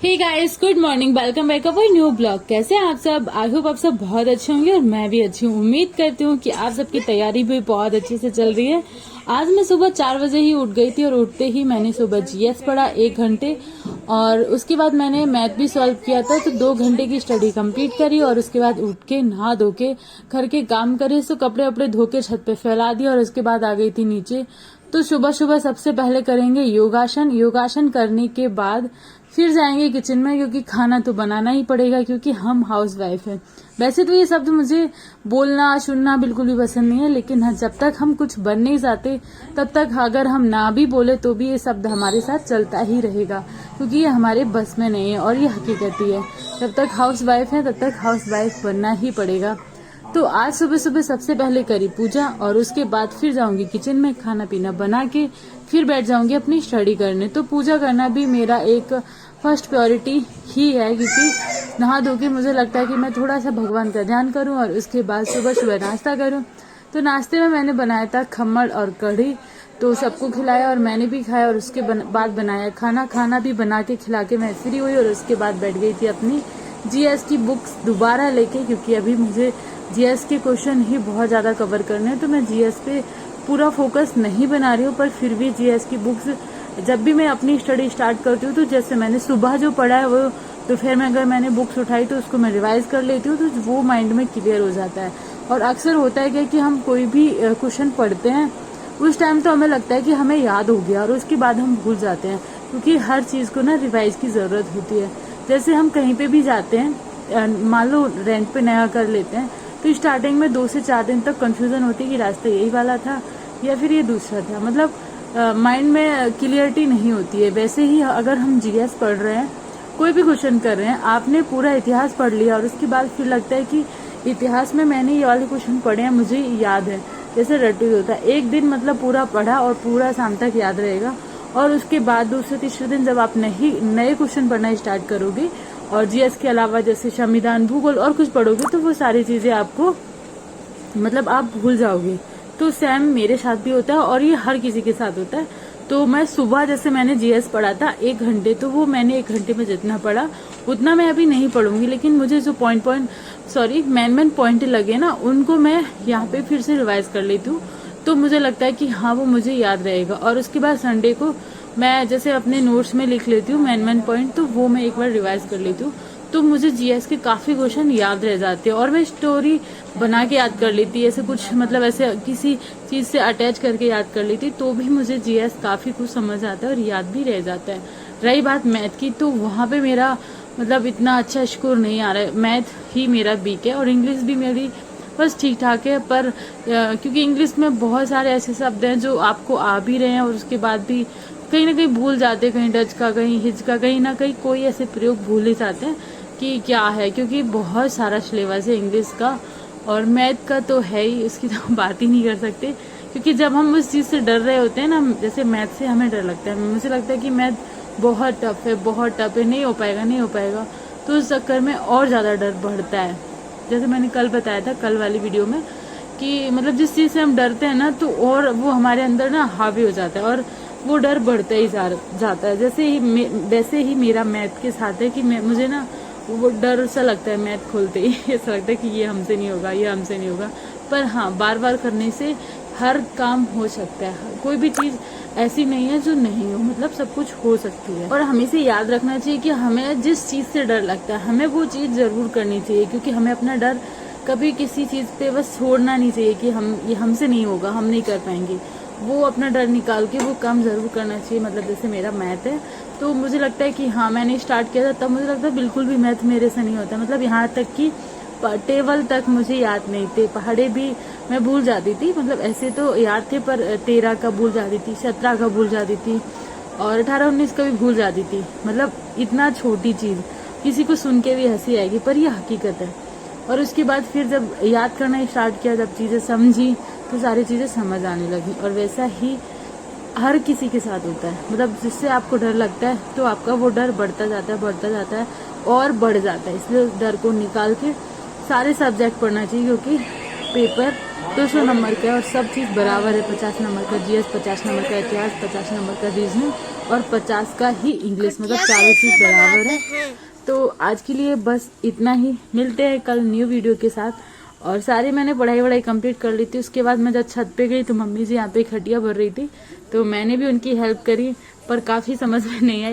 Hey guys, good morning. Welcome back our new blog. कैसे हैं आप सब? आई होप आप सब बहुत अच्छे होंगे और मैं भी अच्छी हूँ। उम्मीद करती हूँ कि आप सबकी तैयारी भी बहुत अच्छे से चल रही है। आज मैं सुबह 4 बजे ही उठ गई थी और उठते ही मैंने सुबह जीएस पढ़ा 1 घंटे और उसके बाद मैंने मैथ भी सॉल्व किया था, तो 2 घंटे की स्टडी कंप्लीट करी और उसके बाद उठ के नहा धो के घर के काम करे, तो कपड़े वपड़े धो के छत पे फैला दिया और उसके बाद आ गई थी नीचे। तो सुबह सुबह सबसे पहले करेंगे योगासन। योगासन करने के बाद फिर जाएंगे किचन में, क्योंकि खाना तो बनाना ही पड़ेगा क्योंकि हम हाउस वाइफ है। वैसे तो ये शब्द मुझे बोलना सुनना बिल्कुल भी पसंद नहीं है, लेकिन हाँ, जब तक हम कुछ बन नहीं जाते तब तक अगर हम ना भी बोले तो भी ये शब्द हमारे साथ चलता ही रहेगा, क्योंकि ये हमारे बस में नहीं है और ये हकीकत ही है। जब तक हाउस वाइफ है तब तक हाउस वाइफ बनना ही पड़ेगा। तो आज सुबह सुबह सबसे पहले करी पूजा और उसके बाद फिर जाऊंगी किचन में खाना पीना बना के फिर बैठ जाऊंगी अपनी स्टडी करने। तो पूजा करना भी मेरा एक फर्स्ट प्रायोरिटी ही है, क्योंकि नहा धो के मुझे लगता है कि मैं थोड़ा सा भगवान का ध्यान करूं और उसके बाद सुबह सुबह नाश्ता करूं। तो नाश्ते में मैंने बनाया था खम्मड़ और कढ़ी, तो सबको खिलाया और मैंने भी खाया और उसके बाद बनाया खाना भी बना के खिला के मैं फ्री हुई और उसके बाद बैठ गई थी अपनी जीएस की बुक्स दोबारा लेके, क्योंकि अभी मुझे जीएस के क्वेश्चन ही बहुत ज्यादा कवर करने हैं। तो मैं जीएस पे पूरा फोकस नहीं बना रही हूँ, पर फिर भी जीएस की बुक्स जब भी मैं अपनी स्टडी स्टार्ट करती हूँ, तो जैसे मैंने सुबह जो पढ़ा है वो दोपहर में अगर मैंने बुक्स उठाई तो उसको मैं रिवाइज कर लेती हूँ, तो वो माइंड में क्लियर हो जाता है। और अक्सर होता है क्या कि हम कोई भी क्वेश्चन पढ़ते हैं उस टाइम तो हमें लगता है कि हमें याद हो गया और उसके बाद हम भूल जाते हैं, क्योंकि हर चीज को ना रिवाइज की जरूरत होती है। जैसे हम कहीं पे भी जाते हैं, मान लो रेंट पे नया कर लेते हैं, तो स्टार्टिंग में 2 से 4 दिन तक कंफ्यूजन होती है कि रास्ता यही वाला था या फिर ये दूसरा था, मतलब माइंड में क्लियरिटी नहीं होती है। वैसे ही अगर हम जीएस पढ़ रहे हैं, कोई भी क्वेश्चन कर रहे हैं, आपने पूरा इतिहास पढ़ लिया और उसके बाद फिर लगता है कि इतिहास में मैंने ये वाले क्वेश्चन पढ़े हैं, मुझे याद है, जैसे रट्टू होता है। एक दिन मतलब पूरा पढ़ा और पूरा शाम तक याद रहेगा, और उसके बाद दूसरे तीसरे दिन जब आप नए क्वेश्चन पढ़ना स्टार्ट करोगे और जीएस के अलावा जैसे संविधान भूगोल और कुछ पढ़ोगे, तो वो सारी चीजें आपको मतलब आप भूल जाओगे। तो सेम मेरे साथ भी होता है और ये हर किसी के साथ होता है। तो मैं सुबह जैसे मैंने जीएस पढ़ा था 1 घंटे, तो वो मैंने 1 घंटे में जितना पढ़ा उतना मैं अभी नहीं पढ़ूंगी, लेकिन मुझे जो मेन पॉइंट लगे ना, उनको मैं यहाँ पे फिर से रिवाइज कर लेती हूँ। तो मुझे लगता है कि हाँ, वो मुझे याद रहेगा। और उसके बाद संडे को मैं जैसे अपने नोट्स में लिख लेती हूँ मेन पॉइंट, तो वो मैं एक बार रिवाइज कर लेती हूँ। तो मुझे जीएस के काफी क्वेश्चन याद रह जाते हैं और मैं स्टोरी बना के याद कर लेती, ऐसे कुछ मतलब ऐसे किसी चीज से अटैच करके याद कर लेती, तो भी मुझे जीएस काफी कुछ समझ आता है और याद भी रह जाता है। रही बात मैथ की, तो वहां पे मेरा मतलब इतना अच्छा स्कोर नहीं आ रहा है। मैथ ही मेरा वीक है और इंग्लिश भी मेरी बस ठीक ठाक है, पर क्योंकि इंग्लिश में बहुत सारे ऐसे शब्द हैं जो आपको आ भी रहे हैं और उसके बाद भी कहीं ना कहीं भूल जाते हैं, कहीं डच का, कहीं हिज का, कहीं ना कहीं कोई ऐसे प्रयोग भूल ही जाते हैं कि क्या है, क्योंकि बहुत सारा सिलेबस है इंग्लिश का और मैथ का तो है ही, उसकी तो बात ही नहीं कर सकते। क्योंकि जब हम उस चीज से डर रहे होते हैं ना, जैसे मैथ से हमें डर लगता है, मुझे लगता है कि मैथ बहुत टफ है, नहीं हो पाएगा, तो उस चक्कर में और ज्यादा डर बढ़ता है। जैसे मैंने कल बताया था, कल वाली वीडियो में, कि मतलब जिस चीज से हम डरते हैं ना, तो और वो हमारे अंदर ना हावी हो जाता है और वो डर बढ़ता ही जाता है। वैसे ही मेरा मैथ के साथ है कि मुझे ना वो डर सा लगता है मैथ खोलते ही ऐसा लगता है कि ये हमसे नहीं होगा। पर हाँ, बार बार करने से हर काम हो सकता है। कोई भी चीज ऐसी नहीं है जो नहीं हो, मतलब सब कुछ हो सकती है। और हमें से याद रखना चाहिए कि हमें जिस चीज से डर लगता है हमें वो चीज जरूर करनी चाहिए, क्योंकि हमें अपना डर कभी किसी चीज पे बस छोड़ना नहीं चाहिए कि ये हमसे नहीं होगा, हम नहीं कर पाएंगे। वो अपना डर निकाल के वो काम जरूर करना चाहिए। मतलब जैसे मेरा मैथ है, तो मुझे लगता है कि हाँ, मैंने स्टार्ट किया था तब मुझे लगता है बिल्कुल भी मैथ मेरे से नहीं होता, मतलब यहाँ तक कि टेबल तक मुझे याद नहीं थे, पहाड़े भी मैं भूल जाती थी, मतलब ऐसे तो याद थे पर 13 का भूल जाती थी, 17 का भूल जाती थी और 18-19 का भी भूल जाती थी। मतलब इतना छोटी चीज किसी को सुन के भी हंसी आएगी, पर यह हकीकत है। और उसके बाद फिर जब याद करना स्टार्ट किया, जब चीजें समझी, तो सारी चीजें समझ आने लगी। और वैसा ही हर किसी के साथ होता है, मतलब जिससे आपको डर लगता है तो आपका वो डर बढ़ता जाता है और बढ़ जाता है। इसलिए डर को निकाल के सारे सब्जेक्ट पढ़ना चाहिए, क्योंकि पेपर 200 नंबर का है और सब चीज़ बराबर है। 50 नंबर का जीएस, 50 नंबर का इतिहास, 50 नंबर का रीजनिंग और 50 का ही इंग्लिश, मतलब चारों चीज़ बराबर है। तो आज के लिए बस इतना ही, मिलते हैं कल न्यू वीडियो के साथ। और सारी मैंने पढ़ाई कंप्लीट कर ली थी। उसके बाद मैं जब छत पे गई तो मम्मी जी यहाँ पे खटिया भर रही थी, तो मैंने भी उनकी हेल्प करी, पर काफ़ी समझ में नहीं आई।